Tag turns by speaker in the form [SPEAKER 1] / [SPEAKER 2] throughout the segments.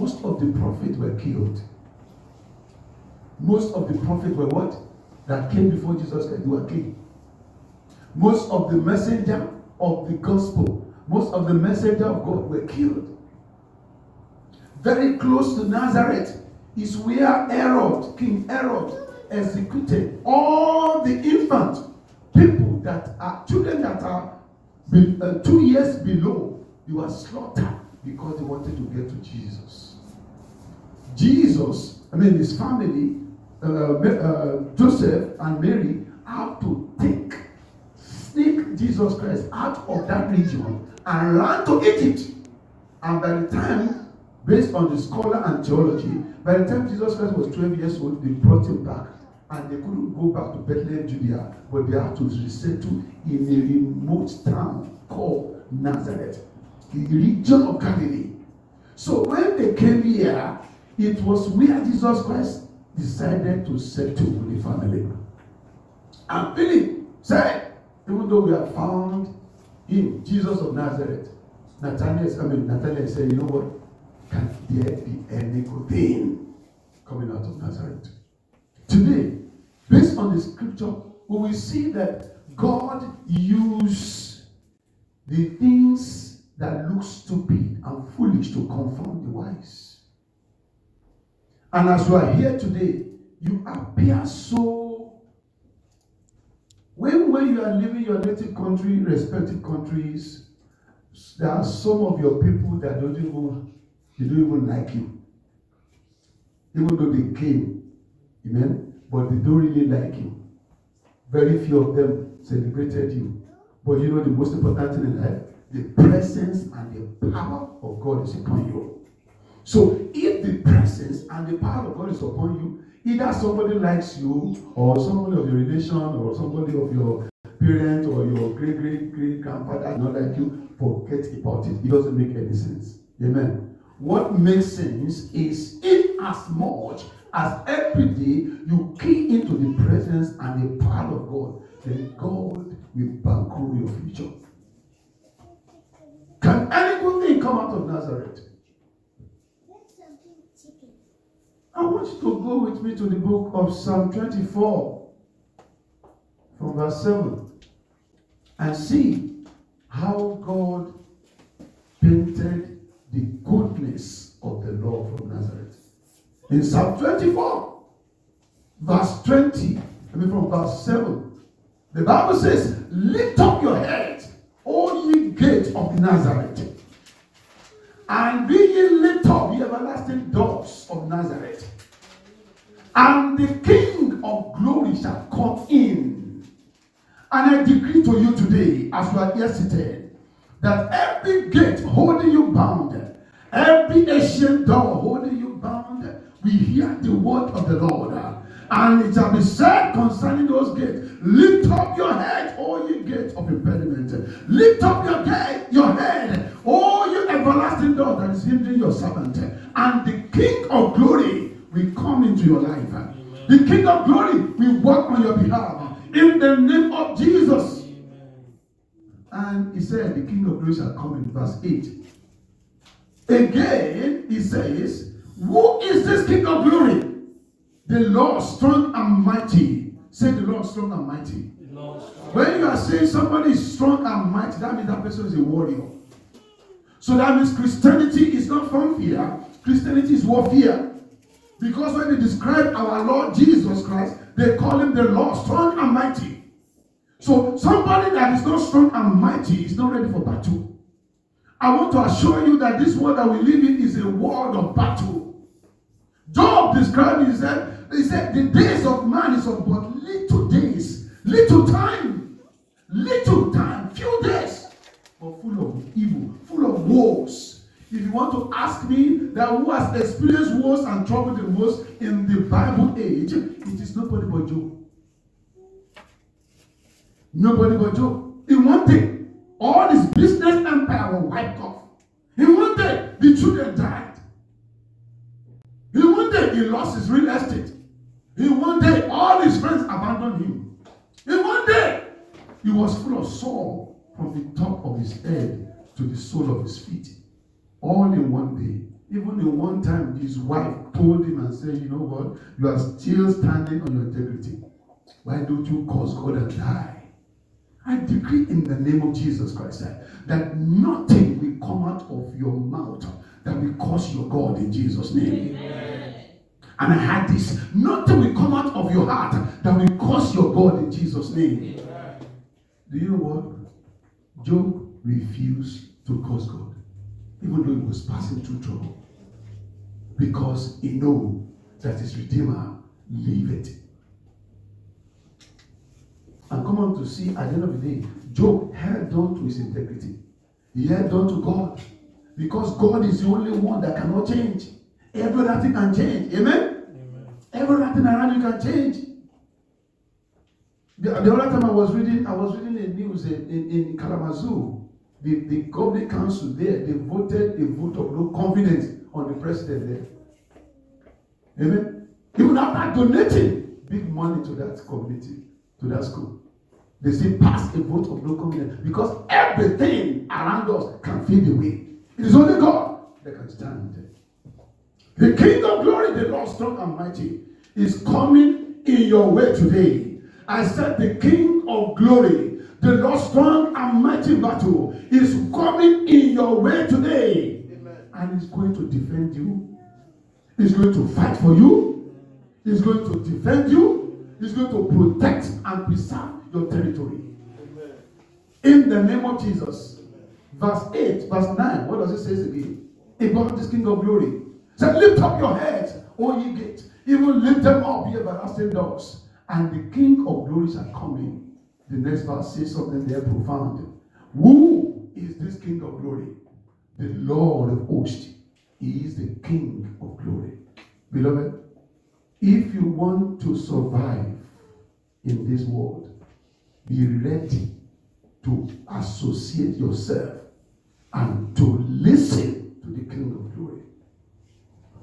[SPEAKER 1] most of the prophets were killed. Most of the prophets were what? That came before Jesus Christ, they were killed. Most of the messenger of the gospel, most of the messenger of God were killed. Very close to Nazareth is where Herod, King Herod, executed all the infant people that are children that are 2 years below. They were slaughtered because they wanted to get to Jesus. His family, Joseph and Mary, have to sneak Jesus Christ out of that region and ran to Egypt. And by the time, based on the scholar and theology, by the time Jesus Christ was 12 years old, they brought him back. And they couldn't go back to Bethlehem, Judea, but they had to resettle in a remote town called Nazareth, the region of Galilee. So when they came here, it was where Jesus Christ decided to settle with the family. And Philip said, even though we have found him, Jesus of Nazareth, Nathanael said, you know what? Can there be any good thing coming out of Nazareth? Today, based on the scripture, we will see that God used the things that look stupid and foolish to confound the wise. And as you are here today, you appear so... When you are leaving your native country, respective countries, there are some of your people that don't even like you. Even though they came, amen, but they don't really like you. Very few of them celebrated you. But you know the most important thing in life? The presence and the power of God is upon you. So if the presence and the power of God is upon you, either somebody likes you, or somebody of your relation, or somebody of your parent, or your great-great-great-grandfather not like you, forget about it. It doesn't make any sense. Amen. What makes sense is in as much as every day you key into the presence and the power of God, then God will bankroll your future. Can any good thing come out of Nazareth? I want you to go with me to the book of Psalm 24 from verse 7 and see how God painted the goodness of the Lord from Nazareth. In Psalm 24, verse 20, from verse 7, the Bible says, lift up your head, O ye gates of Nazareth, and be ye lit up, ye everlasting doors of Nazareth, and the King of glory shall come in. And I decree to you today, as you are here seated, that every gate holding you bound, every ancient door holding you bound, we hear the word of the Lord. And it shall be said concerning those gates, lift up your head, O ye gates of impediment. Lift up your head, O you everlasting door that is hindering your servant. And the King of glory will come into your life. Amen. The King of glory will work on your behalf. In the name of Jesus. Amen. And he said, the King of glory shall come in verse 8. Again, he says, who is this King of glory? The Lord strong and mighty. Say the Lord strong and mighty. When you are saying somebody is strong and mighty, that means that person is a warrior. So that means Christianity is not from fear. Christianity is warfare. Because when they describe our Lord Jesus Christ, they call him the Lord strong and mighty. So somebody that is not strong and mighty is not ready for battle. I want to assure you that this world that we live in is a world of battle. Job described it, he said, the days of man is of but little days, little time, few days, but full of evil, full of woes. If you want to ask me that who has experienced woes and trouble the most in the Bible age, it is nobody but Job. Nobody but Job. In one day, all his business empire was wiped off. In one day, the children died. In one day, he lost his real estate. In one day, all his friends abandoned him. In one day, he was full of sore from the top of his head to the sole of his feet. All in one day. Even the one time his wife told him and said, you know what, you are still standing on your integrity. Why don't you curse God and die? I decree in the name of Jesus Christ that nothing will come out of your mouth that will curse your God in Jesus' name. Amen. And I had this, nothing will come out of your heart that will curse your God in Jesus' name. Amen. Do you know what? Job refused to curse God, even though he was passing through trouble, because he knew that his Redeemer liveth. And come on to see, at the end of the day, Job held on to his integrity. He held on to God, because God is the only one that cannot change. Every other thing can change. Amen? Amen. Every other thing around you can change. The other time I was reading the news in Kalamazoo. The governing council there, they voted a vote of no confidence on the president there. Amen? Even after donating big money to that community, to that school, they still pass a vote of no confidence, because everything around us can fade away. It is only God that can stand. The King of Glory, the Lord strong and mighty, is coming in your way today. I said the King of Glory, the Lord strong and mighty battle, is coming in your way today. Amen. And he's going to defend you. He's going to fight for you. He's going to defend you. He's going to protect and preserve your territory. Amen. In the name of Jesus. Verse 8, verse 9, what does it say again? About this King of Glory. So lift up your heads, O ye gates, even lift them up, ye everlasting doors. And the King of Glory shall come in. The next verse says something there profound. Who is this King of Glory? The Lord of hosts. He is the King of Glory. Beloved, if you want to survive in this world, be ready to associate yourself and to listen to the King of Glory.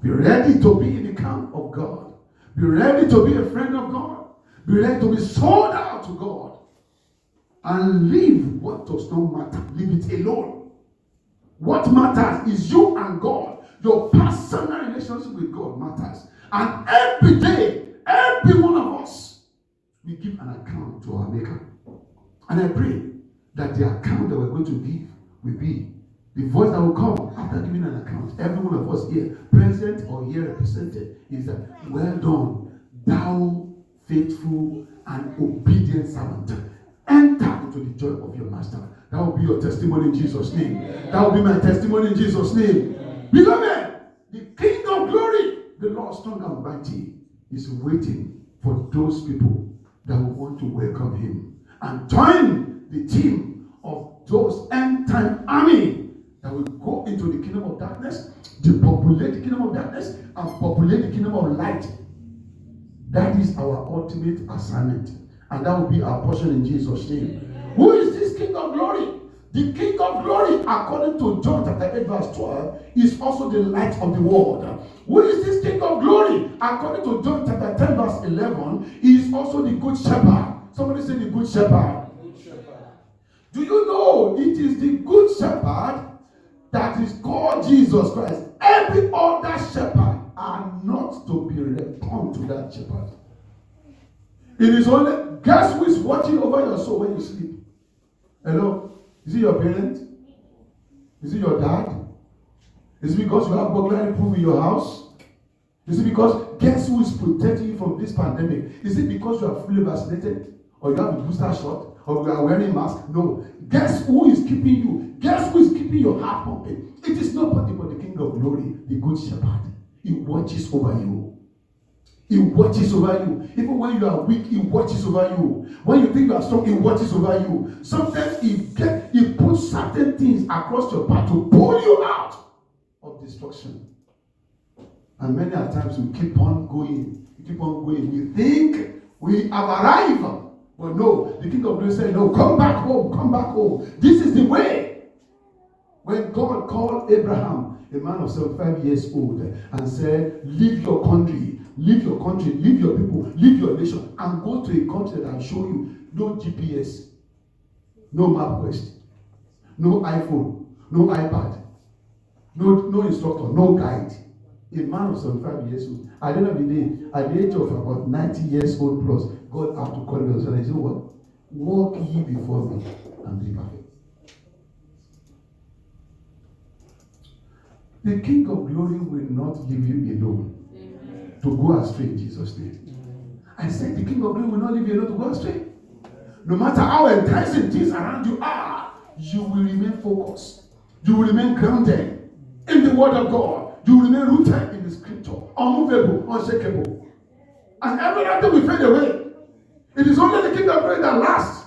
[SPEAKER 1] Be ready to be in the camp of God. Be ready to be a friend of God. Be ready to be sold out to God. And leave what does not matter. Leave it alone. What matters is you and God. Your personal relationship with God matters. And every day, every one of us, we give an account to our Maker. And I pray that the account that we're going to give will be the voice that will come after giving an account. Every one of us here, present or here represented, is that, well done, thou faithful and obedient servant. Enter into the joy of your master. That will be your testimony in Jesus' name. That will be my testimony in Jesus' name. Beloved, the King of Glory, the Lord strong and mighty, is waiting for those people that will want to welcome him and join the team of those end-time army that will go into the kingdom of darkness, depopulate the kingdom of darkness, and populate the kingdom of light. That is our ultimate assignment. And that will be our portion in Jesus' name. Who is this King of Glory? The King of Glory, according to John chapter 8 verse 12, is also the light of the world. Who is this King of Glory? According to John chapter 10 verse 11, he is also the good shepherd. Somebody say the good shepherd. Good shepherd. Do you know it is the good shepherd that is called Jesus Christ? Every other shepherd are not to be returned to that shepherd. It is only, guess who is watching over your soul when you sleep? Hello? Is it your parent? Is it your dad? Is it because you have burglary proof in your house? Is it because, guess who is protecting you from this pandemic? Is it because you are fully vaccinated? Or you have a booster shot? Or you are wearing a mask? No. Guess who is keeping you? Guess who is keeping your heart pumping? It is nobody but the King of Glory, the good shepherd. He watches over you. He watches over you. Even when you are weak, he watches over you. When you think you are strong, he watches over you. Sometimes he puts certain things across your path to pull you out of destruction. And many a times we keep on going. We keep on going. We think we have arrived. But no, the King of Glory said, no, come back home, come back home. This is the way. When God called Abraham, a man of 75 years old, and said, leave your country, leave your people, leave your nation, and go to a country that will show you no GPS, no MapQuest, no iPhone, no iPad. No instructor, no guide. A man of 75 years old. At the end of the day, at the age of about 90 years old plus, God had to call him and say, you know what? Walk ye before me and be perfect. The King of Glory will not leave you alone to go astray in Jesus' name. I said the King of Glory will not leave you alone to go astray. No matter how enticing things around you are, you will remain focused. You will remain grounded in the Word of God. You will remain rooted in the Scripture, unmovable, unshakable. And every other will fade away. It is only the King of Glory that lasts.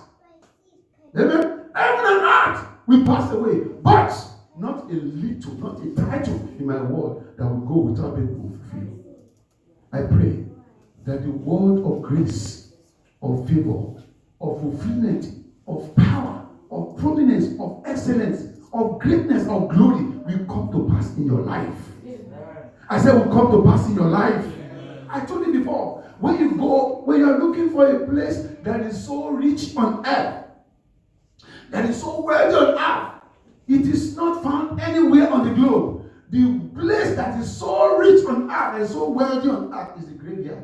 [SPEAKER 1] Amen. Heaven and earth will pass away, but not a little, not a title in my word that will go without being fulfilled. I pray that the word of grace, of favor, of fulfillment, of power, of prominence, of excellence, of greatness, of glory will come to pass in your life. I said will come to pass in your life. I told you before, when you go, when you are looking for a place that is so rich on earth, that is so wealthy on earth, it is not found anywhere on the globe. The place that is so rich on earth and so wealthy on earth is the graveyard.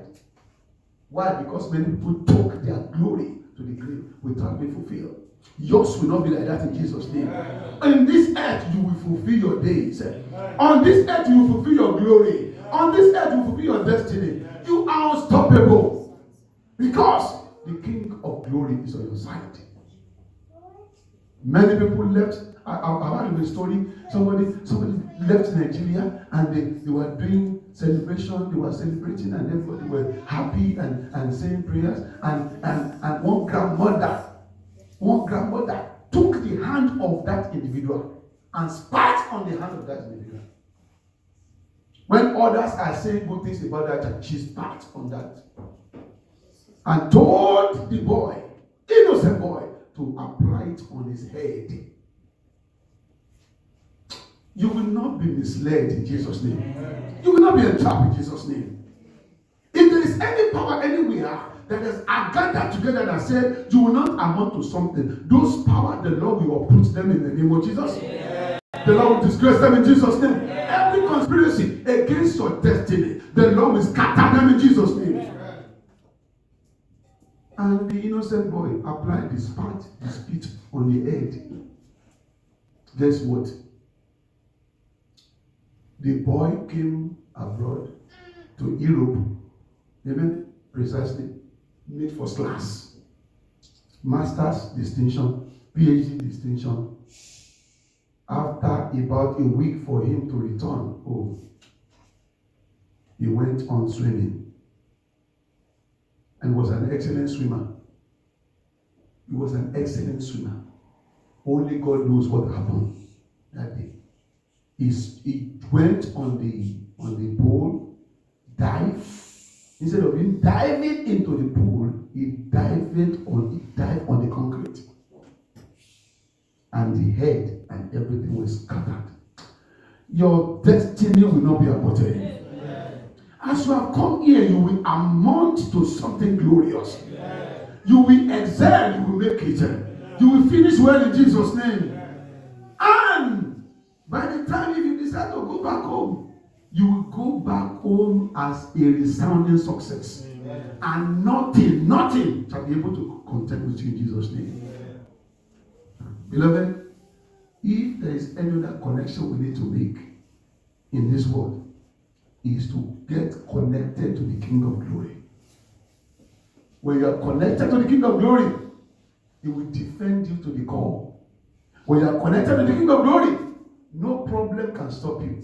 [SPEAKER 1] Why? Because many people took their glory to the grave without being fulfilled. Yours will not be like that in Jesus' name. In this earth, you will fulfill your days. On this earth, you will fulfill your glory. On this earth, you will fulfill your destiny. You are unstoppable because the King of Glory is on your side. Many people left. I've heard a story. Somebody left Nigeria and they were doing celebration. They were celebrating and everybody were happy and saying prayers. And one grandmother took the hand of that individual and spat on the hand of that individual. When others are saying good things about that child, she spat on that and told the boy, innocent boy, to apply it on his head. You will not be misled in Jesus' name. You will not be entrapped in Jesus' name. If there is any power anywhere that is gathered together that said you will not amount to something, those power, the Lord will uproot them in the name of Jesus. The Lord will disgrace them in Jesus' name. Every conspiracy against your destiny, the Lord will scatter them in Jesus' name. And the innocent boy applied the spit on the head. Guess what? The boy came abroad to Europe. Amen. Precisely. Made first class. Master's distinction. PhD distinction. After about a week for him to return home, he went on swimming. And was an excellent swimmer. He was an excellent swimmer. Only God knows what happened that day. He went on the pool, dived. Instead of him diving into the pool, he dived on the concrete. And the head and everything was scattered. Your destiny will not be aborted. As you have come here, you will amount to something glorious. You will excel, you will make it. You will finish well in Jesus' name. And by the time if you decide to go back home, you will go back home as a resounding success. And nothing shall be able to contend with you in Jesus' name. Beloved, if there is any other connection we need to make in this world, is to get connected to the King of Glory. When you are connected to the King of Glory, he will defend you to the core. When you are connected to the King of Glory, no problem can stop you.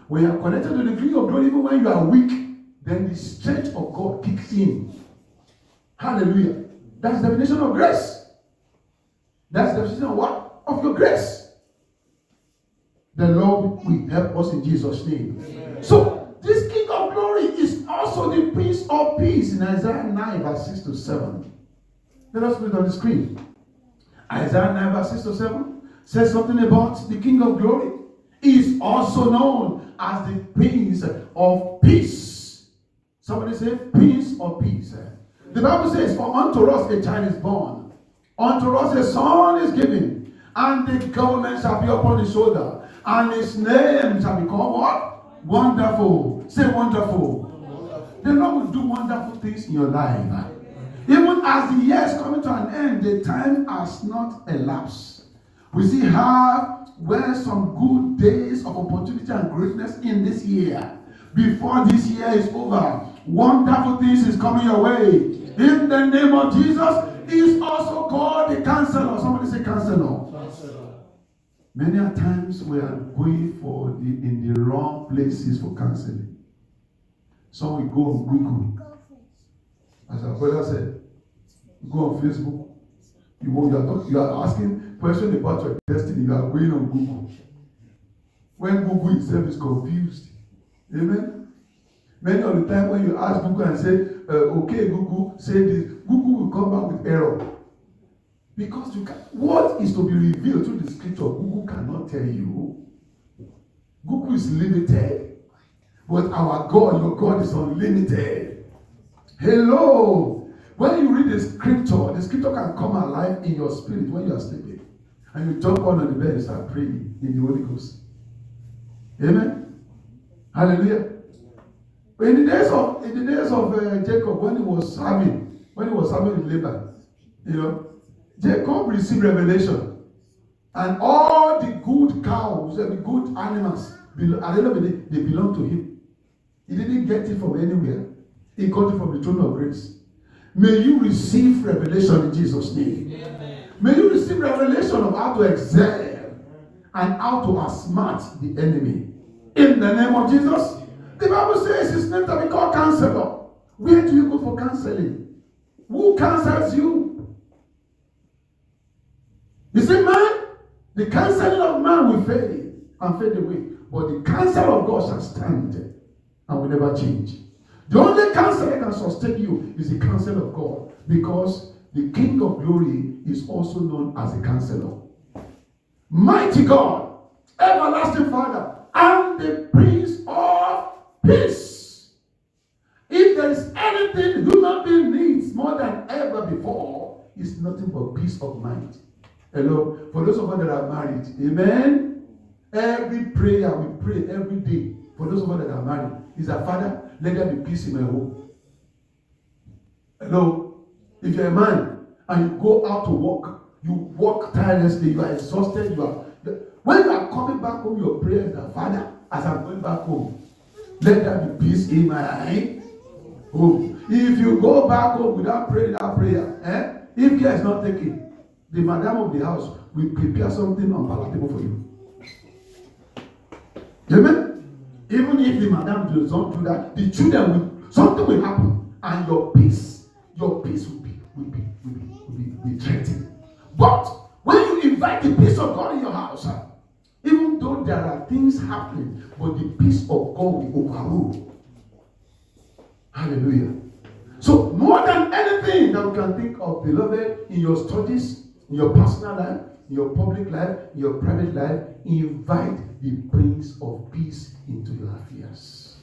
[SPEAKER 1] When you are connected to the King of Glory, even when you are weak, then the strength of God kicks in. Hallelujah. That's the definition of grace. That's the definition of what? Of your grace. The Lord will help us in Jesus' name. Amen. So, this King of Glory is also the Prince of Peace in Isaiah 9 verse 6 to 7. Let us put it on the screen. Isaiah 9 verse 6 to 7 says something about the King of Glory. He is also known as the Prince of Peace. Somebody say Prince of Peace. The Bible says, for unto us a child is born, unto us a son is given, and the government shall be upon his shoulder. And his name shall be called what? Wonderful. Say wonderful. The Lord will do wonderful things in your life. Even as the years coming to an end, the time has not elapsed. We still have some good days of opportunity and greatness in this year. Before this year is over, wonderful things is coming your way. In the name of Jesus, he is also called the counselor. Somebody say counselor. Many a times we are going in the wrong places for counseling. Some will go on Google. As our brother said, go on Facebook. You are asking questions about your destiny. You are going on Google. When Google itself is confused. Amen. Many of the time when you ask Google and say, okay, Google, say this, Google will come back with error. Because what is to be revealed through the scripture, Google cannot tell you. Google is limited. But our God, your God is unlimited. Hello. When you read the scripture can come alive in your spirit when you are sleeping. And you jump on the bed and start praying in the Holy Ghost. Amen. Hallelujah. In the days of Jacob, when he was serving in Laban, Jacob received revelation. And all the good cows and the good animals, at the end of the day, they belong to him. He didn't get it from anywhere. He got it from the throne of grace. May you receive revelation in Jesus' name. Amen. May you receive revelation of how to excel and how to outsmart the enemy. In the name of Jesus. The Bible says his name shall be called counselor. Where do you go for counseling? Who counsels you? You see, man, the counseling of man will fade and fade away. But the counsel of God shall stand and will never change. The only counsel that can sustain you is the counsel of God, because the King of Glory is also known as a counselor. Mighty God, everlasting Father, and the Prince of Peace. If there is anything human being needs more than ever before, it's nothing but peace of mind. Hello, for those of us that are married, amen. Every prayer we pray every day for those of us that are married is that, Father, let there be peace in my home. Hello, if you're a man and you go out to work, you work tirelessly, you are exhausted, when you are coming back home, your prayer is that, Father, as I'm going back home, let there be peace in my home. If you go back home without praying that prayer, if care is not taken, the madam of the house will prepare something unpalatable for you. Amen? Even if the madam does not do that, the children something will happen, and your peace will be threatened. But when you invite the peace of God in your house, even though there are things happening, but the peace of God will overrule. Hallelujah. So more than anything that we can think of, beloved, in your studies, in your personal life, in your public life, in your private life, invite the Prince of Peace into your affairs.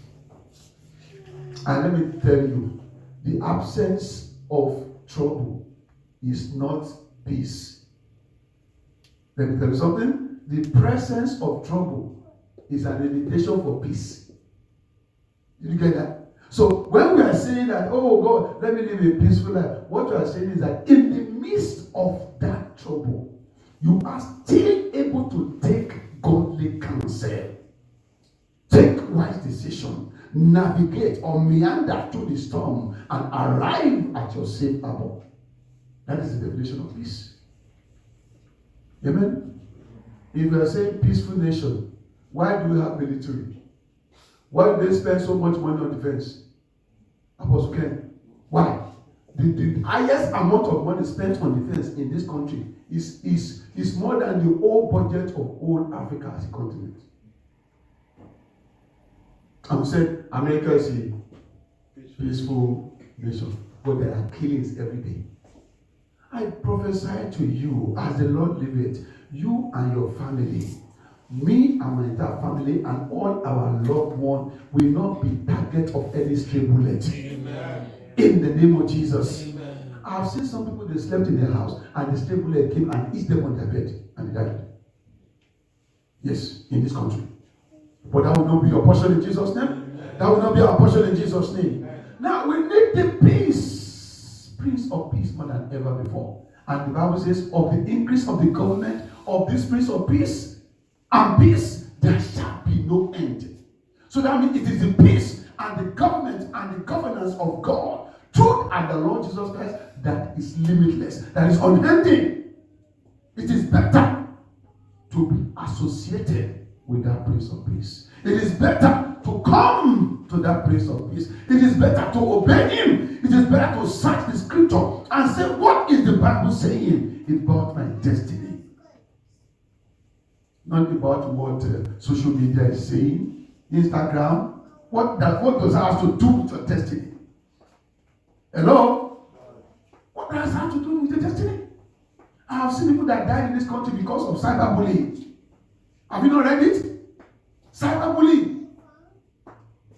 [SPEAKER 1] And let me tell you, the absence of trouble is not peace. Let me tell you something. The presence of trouble is an invitation for peace. Did you get that? So when we are saying that, oh God, let me live a peaceful life, what you are saying is that in the midst of that trouble, you are still able to take godly counsel, take wise decision, navigate or meander through the storm and arrive at your safe harbor. That is the definition of peace. Amen? If you are saying peaceful nation, why do we have military? Why do they spend so much money on defense? Apostle Ken, why? The highest amount of money spent on defense in this country is more than the whole budget of all Africa as a continent. And we said America is a peaceful nation, but there are killings every day. I prophesy to you, as the Lord liveth, you and your family, me and my entire family and all our loved ones will not be target of any stray bullet. Amen. In the name of Jesus. Amen. I've seen some people, they slept in their house and the stray bullet came and hit them on their bed and they died. Yes, in this country. But that will not be your portion in Jesus' name. That will not be our portion in Jesus' name. Now we need the peace, Prince of Peace, more than ever before. And the Bible says, of the increase of the government of this Prince of Peace and peace, there shall be no end. So that means it is the peace and the government and the governance of God, truth and the Lord Jesus Christ, that is limitless, that is unending. It is better to be associated with that Prince of Peace. It is better to come to that Prince of Peace. It is better to obey him. It is better to search the scripture and say, what is the Bible saying about my destiny? Not about what social media is saying, Instagram. What does that have to do with your destiny? Hello? What does that have to do with your destiny? I have seen people that died in this country because of cyberbullying. Have you not read it? Cyberbullying.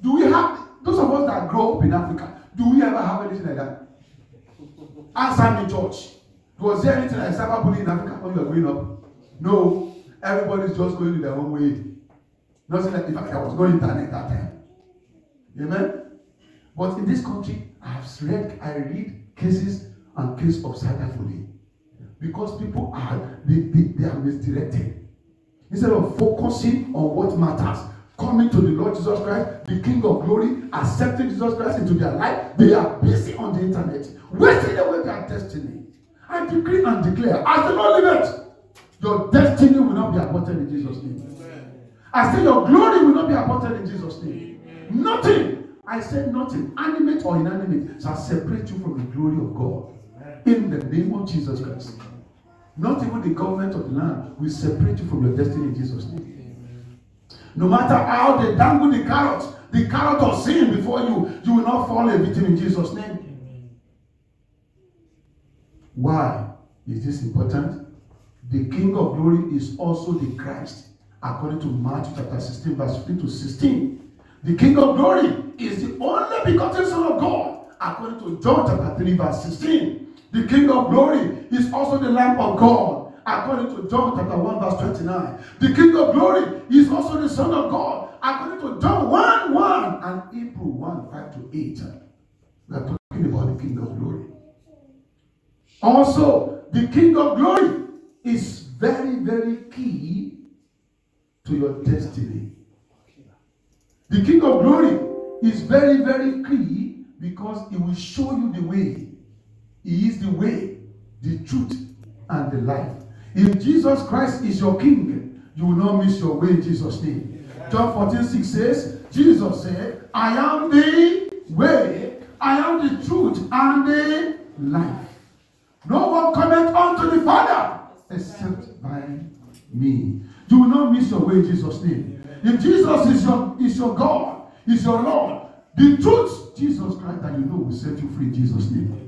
[SPEAKER 1] Do we have, those of us that grow up in Africa, do we ever have anything like that? Answer me, church. Was there anything like cyberbullying in Africa when you were growing up? No. Everybody's just going their own way. Nothing like, in fact, there was no internet that time. Amen? But in this country, I read cases and cases of cyberbullying. Because people are, they are misdirected. Instead of focusing on what matters, coming to the Lord Jesus Christ, the King of Glory, accepting Jesus Christ into their life, they are busy on the internet, wasting away their destiny. I decree and declare, as the Lord liveth, your destiny will not be aborted in Jesus' name. I say your glory will not be aborted in Jesus' name. Nothing, I said nothing, animate or inanimate, shall separate you from the glory of God. In the name of Jesus Christ. Not even the government of the land will separate you from your destiny in Jesus' name. No matter how they dangle the carrot of sin before you, you will not fall a victim in Jesus' name. Why is this important? The King of Glory is also the Christ, according to Matthew chapter 16, verse 15 to 16. The King of Glory is the only begotten Son of God, according to John chapter 3, verse 16. The King of Glory is also the Lamb of God, according to John chapter 1, verse 29. The King of Glory is also the Son of God, according to John 1:1 and Hebrews 1:5-8. We are talking about the King of Glory. Also, the King of Glory is very, very key to your destiny. The King of Glory is very, very key because he will show you the way. He is the way, the truth, and the life. If Jesus Christ is your King, you will not miss your way in Jesus' name. John 14:6 says, Jesus said, I am the way, I am the truth, and the life. No one cometh unto the Father except by me. You will not miss your way in Jesus' name. If Jesus is your God, is your Lord, the truth, Jesus Christ, that you know will set you free in Jesus' name.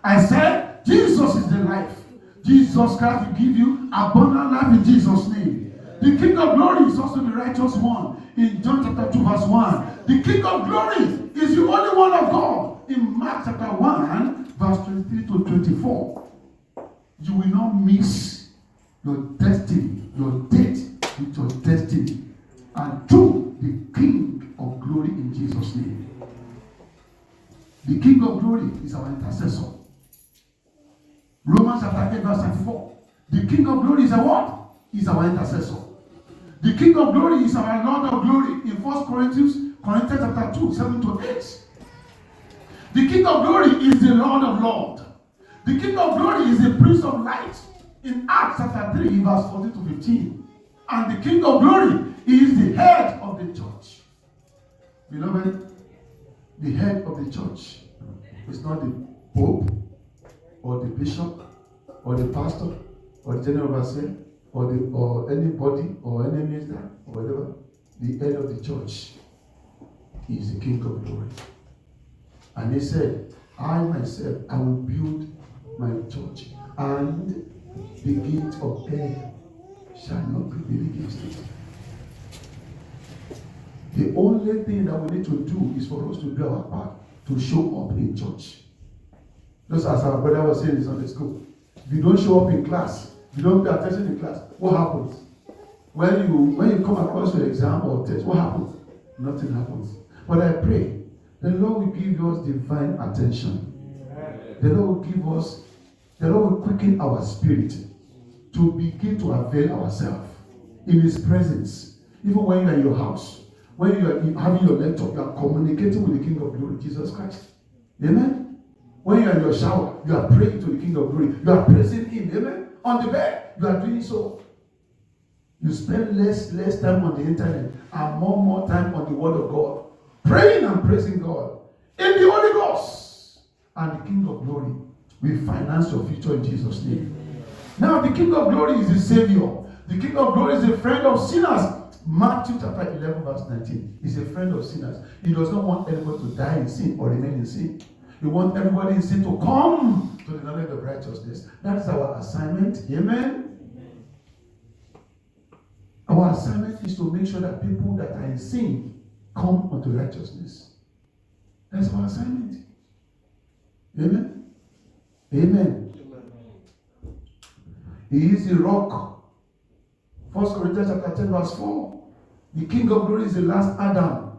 [SPEAKER 1] I said, Jesus is the life. Jesus Christ will give you abundant life in Jesus' name. The King of Glory is also the righteous one. In John chapter 2, verse 1. The King of Glory is the only one of God. In Mark chapter 1, verse 23-24. You will not miss your destiny, your date with your destiny. And to the King of Glory in Jesus' name. The King of Glory is our intercessor. Romans chapter 8, verse 34. The King of Glory is a what? Is our intercessor. The King of Glory is our Lord of Glory in 1 Corinthians chapter 2, 7-8. The King of Glory is the Lord of Lords. The King of Glory is the Prince of Light in Acts chapter 3, verse 14-15. And the King of Glory is the head of the church. Beloved, the head of the church is not the Pope, or the bishop, or the pastor, or the general overseer, or anybody, or any minister, or whatever. The head of the church is the King of Glory. And he said, I myself, I will build my church, and the gate of hell shall not prevail against it. The only thing that we need to do is for us to do our part to show up in church. Just as our brother was saying in Sunday school, if you don't show up in class, if you don't pay attention in class, what happens? When you come across your exam or test, what happens? Nothing happens. But I pray the Lord will give us divine attention. The Lord will quicken our spirit to begin to avail ourselves in His presence. Even when you are in your house, when you are having your laptop, you are communicating with the King of Glory, Jesus Christ. Amen. When you are in your shower, you are praying to the King of Glory. You are praising Him. Amen. On the bed, you are doing so. You spend less time on the internet and more time on the Word of God, praying and praising God in the Holy Ghost. And the King of Glory will finance your future in Jesus' name. Now, the King of Glory is the Savior. The King of Glory is a friend of sinners. Matthew chapter 11 verse 19. He's a friend of sinners. He does not want anybody to die in sin or remain in sin. He wants everybody in sin to come to the knowledge of righteousness. That's our assignment. Amen. Our assignment is to make sure that people that are in sin come unto righteousness. That's our assignment. Amen. Amen. He is the rock. 1 Corinthians chapter 10 verse 4. The King of Glory is the last Adam.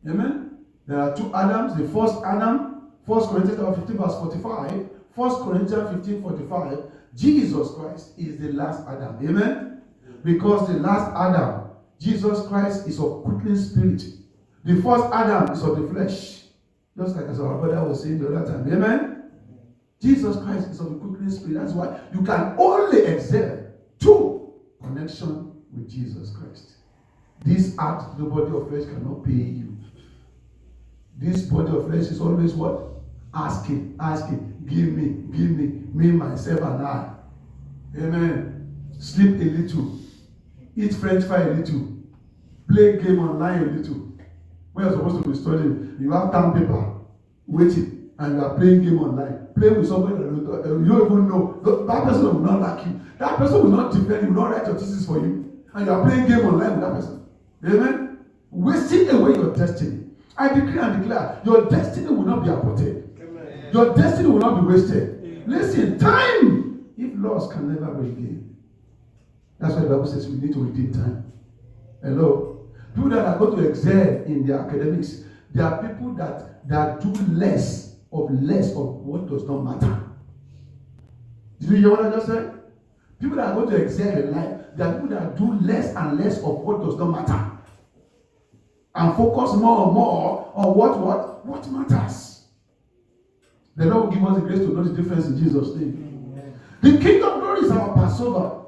[SPEAKER 1] Amen. There are two Adams. The first Adam, 1 Corinthians chapter 15 verse 45. 1 Corinthians 15:45. Jesus Christ is the last Adam. Amen. Because the last Adam, Jesus Christ, is of quickening spirit. The first Adam is of the flesh. Just like as our brother was saying the other time. Amen. Jesus Christ is of the quickening spirit. That's why you can only excel through connection with Jesus Christ. This act, the body of flesh cannot pay you. This body of flesh is always what? Asking, give me, myself, and I. Amen. Sleep a little. Eat French fry a little. Play game online a little. When you're supposed to be studying, you have time paper, waiting, and you are playing game online. Play with somebody that you don't even know. That person will not like you. That person will not defend you, will not write your thesis for you. And you are playing game online with that person. Amen? Wasting away your destiny. I decree and declare, your destiny will not be aborted. Amen. Your destiny will not be wasted. Amen. Listen, time, if lost, can never be regained. That's why the Bible says we need to redeem time. Hello? People that are going to excel in their academics, there are people that do less of what does not matter. Did you hear what I just said? People that are going to excel in life, there are people that do less and less of what does not matter. And focus more and more on what matters. The Lord will give us the grace to know the difference in Jesus' name. Amen. The King of Glory is our Passover.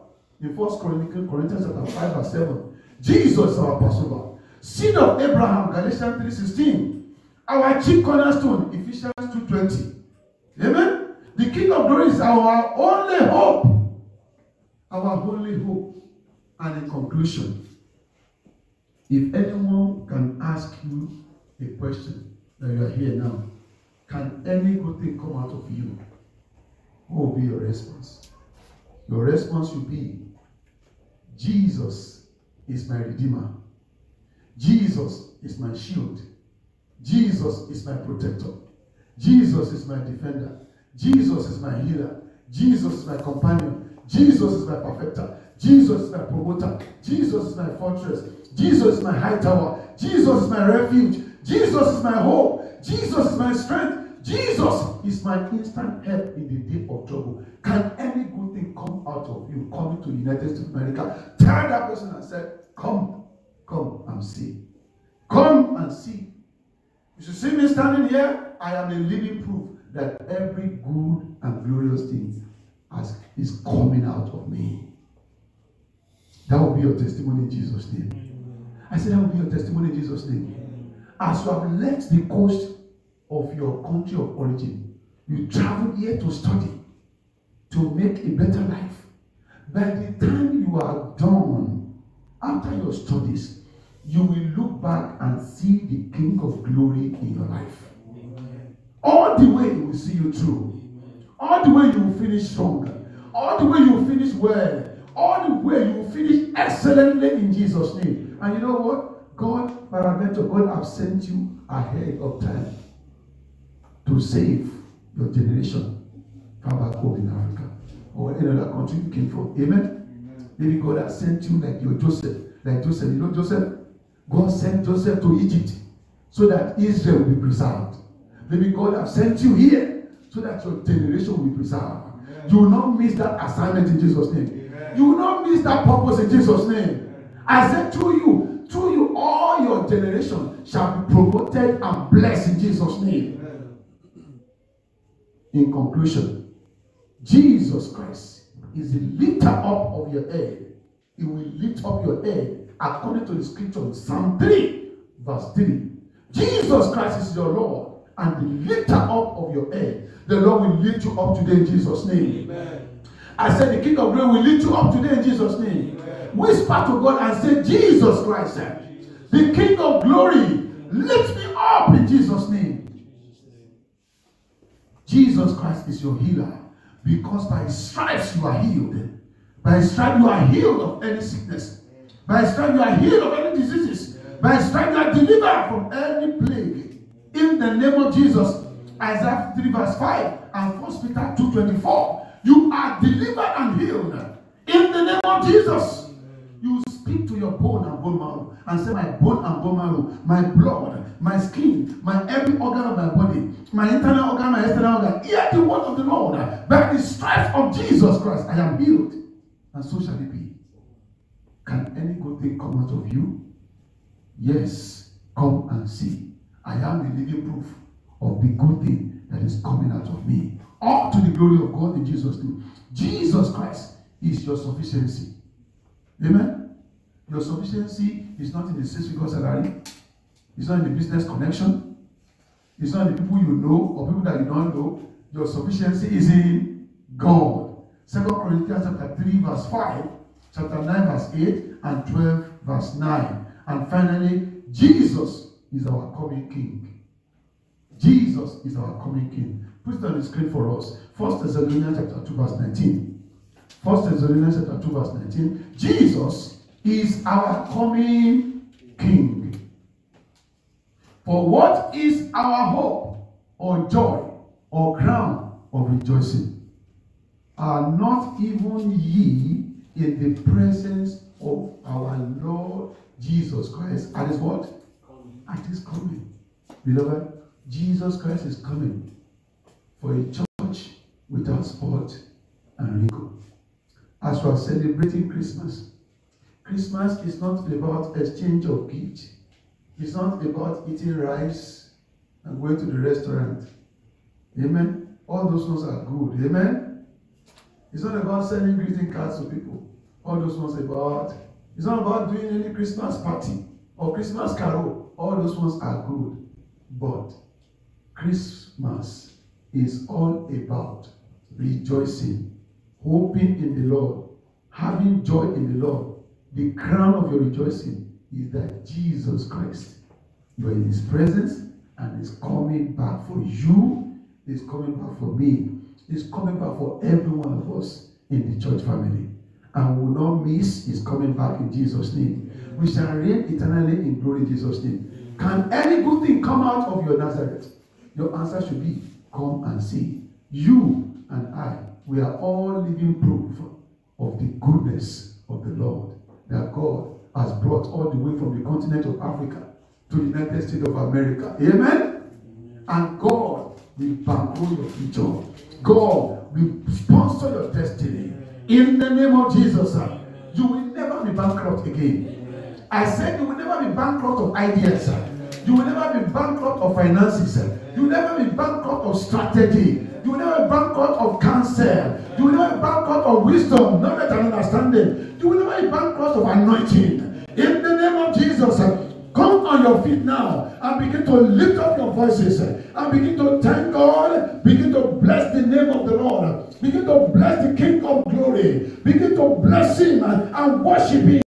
[SPEAKER 1] In 1 Corinthians chapter 5 verse 7. Jesus is our Passover. Seed of Abraham, Galatians 3:16. Our chief cornerstone, Ephesians 2:20. Amen. The King of Glory is our only hope. Our only hope. And in conclusion, if anyone can ask you a question that you are here now, can any good thing come out of you? What will be your response? Your response will be, Jesus is my Redeemer. Jesus is my shield. Jesus is my protector. Jesus is my defender. Jesus is my healer. Jesus is my companion. Jesus is my perfecter. Jesus is my promoter. Jesus is my fortress. Jesus is my high tower. Jesus is my refuge. Jesus is my hope. Jesus is my strength. Jesus is my instant help in the day of trouble. Can any good thing come out of you coming to the United States of America? Tell that person and say, come and see. Come and see. You should see me standing here. I am a living proof that every good and glorious thing is coming out of me. That will be your testimony in Jesus' name. I said that will be your testimony in Jesus' name. As you have left the coast of your country of origin, you travel here to study, to make a better life. By the time you are done, after your studies, you will look back and see the King of Glory in your life. Amen. All the way he will see you through. Amen. All the way you will finish strong. All the way you will finish well. All the way you will finish excellently in Jesus' name. And you know what? God, Paraventure, God has sent you ahead of time to save your generation from back home in Africa or any other country you came from. Amen? Amen. Maybe God has sent you like your Joseph. Like Joseph. You know Joseph? God sent Joseph to Egypt so that Israel will be preserved. Maybe God has sent you here so that your generation will be preserved. Amen. You will not miss that assignment in Jesus' name. Amen. You will not miss that purpose in Jesus' name. Amen. I said through you, all your generation shall be promoted and blessed in Jesus' name. Amen. In conclusion, Jesus Christ is the lifter up of your head. He will lift up your head according to the scripture in Psalm 3, verse 3. Jesus Christ is your Lord and the lifter up of your head. The Lord will lift you up today in Jesus' name. Amen. I said the King of Glory will lift you up today in Jesus' name. Amen. Whisper to God and say, Jesus Christ, the King of Glory, lift me up in Jesus' name. Jesus Christ is your healer, because by his stripes you are healed. By his stripes you are healed of any sickness. By his stripes you are healed of any diseases. By his stripes you are delivered from any plague. In the name of Jesus. Isaiah 3 verse 5 and 1 Peter 2:24. You are delivered and healed. In the name of Jesus. You speak to your bone and bone marrow and say, my bone and bone marrow, my blood, my skin, my every organ of my body, my internal organ, my external organ, hear the word of the Lord. By the stripes of Jesus Christ, I am healed. And so shall it be. Can any good thing come out of you? Yes. Come and see. I am the living proof of the good thing that is coming out of me. All to the glory of God in Jesus' name. Jesus Christ is your sufficiency. Amen? Your sufficiency is not in the 6-figure salary. It's not in the business connection. It's not in the people you know or people that you don't know. Your sufficiency is in God. 2 Corinthians chapter 3 verse 5, chapter 9 verse 8, and 12 verse 9. And finally, Jesus is our coming King. Jesus is our coming King. Put it on the screen for us. 1 Thessalonians chapter 2 verse 19. 1 Thessalonians chapter 2 verse 19. Jesus is our coming King. For what is our hope or joy or crown of rejoicing? Are not even ye in the presence of our Lord Jesus Christ at his what? At his coming. Beloved, Jesus Christ is coming for a church without spot and wrinkle. As we are celebrating Christmas, Christmas is not about exchange of gifts. It's not about eating rice and going to the restaurant. Amen? All those ones are good. Amen? It's not about sending greeting cards to people. All those ones about. It's not about doing any Christmas party or Christmas carol. All those ones are good. But Christmas is all about rejoicing, hoping in the Lord, having joy in the Lord. The crown of your rejoicing is that Jesus Christ, you are in his presence and is coming back for you, is coming back for me, is coming back for every one of us in the church family. And we will not miss his coming back in Jesus' name. We shall reign eternally in glory in Jesus' name. Can any good thing come out of your Nazareth? Your answer should be, come and see. You and I, we are all living proof of the goodness of the Lord that God has brought all the way from the continent of Africa to the United States of America. Amen? And God will bankroll your future. God will sponsor your destiny. In the name of Jesus, you will never be bankrupt again. I said you will never be bankrupt of ideas. You will never be bankrupt of finances. You will never be bankrupt of strategy. You will never be bankrupt of counsel. You will never be bankrupt of wisdom, knowledge and understanding. You will never be bankrupt of anointing. In the name of Jesus, come on your feet now and begin to lift up your voices and begin to thank God. Begin to bless the name of the Lord. Begin to bless the King of Glory. Begin to bless him and worship him.